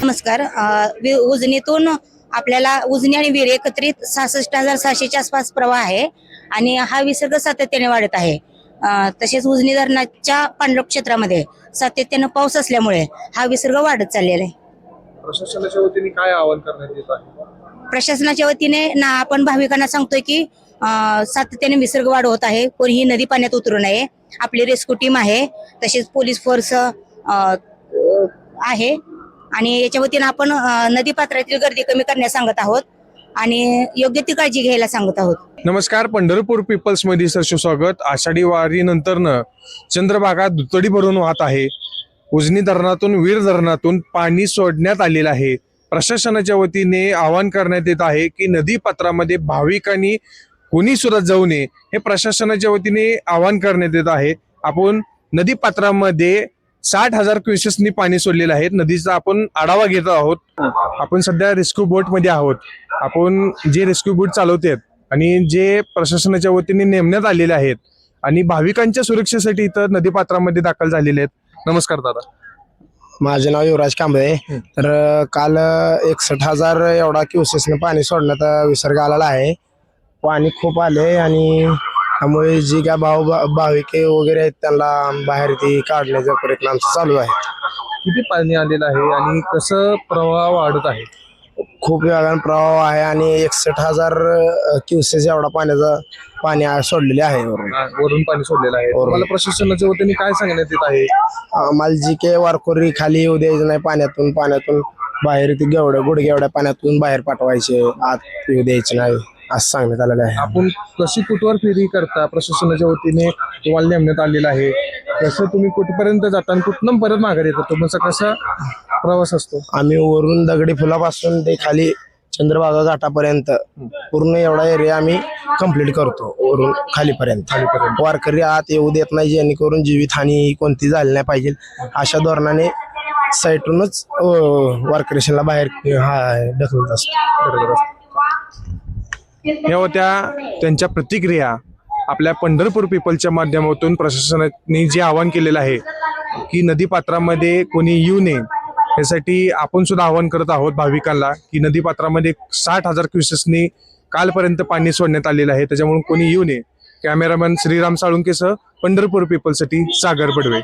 नमस्कार. उजनीतून आपल्याला उजनी आणि वीर एकत्रित 66,600च्या आसपास प्रवाह आहे आणि हा विसर्ग सातत्याने वाढत आहे. तसेच उजनी धरणाच्या पाणलोट क्षेत्रामध्ये सातत्याने पाऊस असल्यामुळे हा विसर्ग वाढत चाललेला आहे. प्रशासनाच्या वतीने काय आवाहन करण्यात येत आहे? प्रशासनाच्या वतीने आपण भाविकांना सांगतोय की सातत्याने विसर्ग वाढ होत आहे. कोणीही नदी पाण्यात उतरू नये. आपली रेस्क्यू टीम आहे, तसेच पोलीस फोर्स आहे आणि याच्या वतीने आपण नदी पात्रातील गर्दी कमी करण्यास सांगत आहोत आणि योग्य ती काळजी घ्यायला सांगत आहोत. नमस्कार, पंढरपूर पीपल्स मध्ये सरसे स्वागत. आषाढी वारी नंतरनं चंद्रभागा दुतडी भरून वाहत आहे. उजनी धरणातून वीर धरणातून पाणी सोडण्यात आलेलं आहे. प्रशासनाच्या वतीने आवाहन करण्यात येत आहे की नदी पात्रामध्ये भाविकांनी कोणी सुद्धा जाऊ नये, हे प्रशासनाच्या वतीने आवाहन करण्यात येत आहे. आपण नदी पात्रामध्ये 60,000 क्युसेसनी पाणी सोडलेलं आहे. नदीचा आपण आढावा घेत आहोत. आपण सध्या रेस्क्यू बोट मध्ये आहोत. आपण जे रेस्क्यू बोट चालवतात आणि जे प्रशासनाच्या वतीने नेमण्यात आलेले आहेत आणि भाविकांच्या सुरक्षेसाठी इथं नदी पात्रामध्ये दाखल झालेले आहेत. नमस्कार दादा. माझे नाव युवराज कांबळे. तर काल 61,000 एवढा क्युसेसने पाणी सोडण्यात विसर्ग आलेला आहे. पाणी खूप आले आणि त्यामुळे जी काय भाविके वगैरे आहेत त्यांना बाहेर ती काढण्याचा प्रयत्न आमचा चालू आहे. किती पाणी आलेलं आहे आणि कसं प्रवाह वाढत आहे? खूप वेगाने प्रवाह आहे आणि 61,000 क्युसेस एवढा पाणी सोडलेले आहे वरून पाणी सोडलेलं आहे. मला प्रशासनाच्या वतीने काय सांगण्यात येत आहे? आम्हाला जी काही वारकरी खाली येऊ द्यायचं नाही, पाण्यातून बाहेर ती गुडघे एवढ्या पाण्यातून बाहेर पाठवायचे, आत येऊ द्यायचे नाही असं सांगण्यात आलेलं आहे. आपण कशी कुठवर फेरी करता? प्रशासनाच्या वतीने तुम्हाला नेमण्यात आलेलं आहे. कसं तुम्ही कुठपर्यंत जाता आणि कुठून परत माघारी येतो? तुमचा कसा प्रवास असतो? आम्ही वरून दगडी फुलापासून ते खाली चंद्रभागा घाटापर्यंत पूर्ण एवढा एरिया आम्ही कंप्लीट करतो. वरून खालीपर्यंत वारकरी आत येऊ देत नाही, जेणेकरून जीवितहानी कोणती झाली नाही पाहिजे अशा धोरणाने साईटूनच वारकरीला बाहेर ढकलत असतो. या होत्या त्यांच्या प्रतिक्रिया. आपल्या पंढरपूर पीपलच्या माध्यमातून प्रशासनाने जे आवाहन केलेलं आहे की नदी पात्रामध्ये कोणी येऊ नये, यासाठी आपण सुद्धा आवाहन करत आहोत भाविकांना की नदी पात्रामध्ये 60,000 क्युसेसनी कालपर्यंत पाणी सोडण्यात आलेलं आहे. त्याच्यामुळे कोणी येऊ नये. कॅमेरामॅन श्रीराम साळुंकेसह पंढरपूर पीपलसाठी सागर बडवे.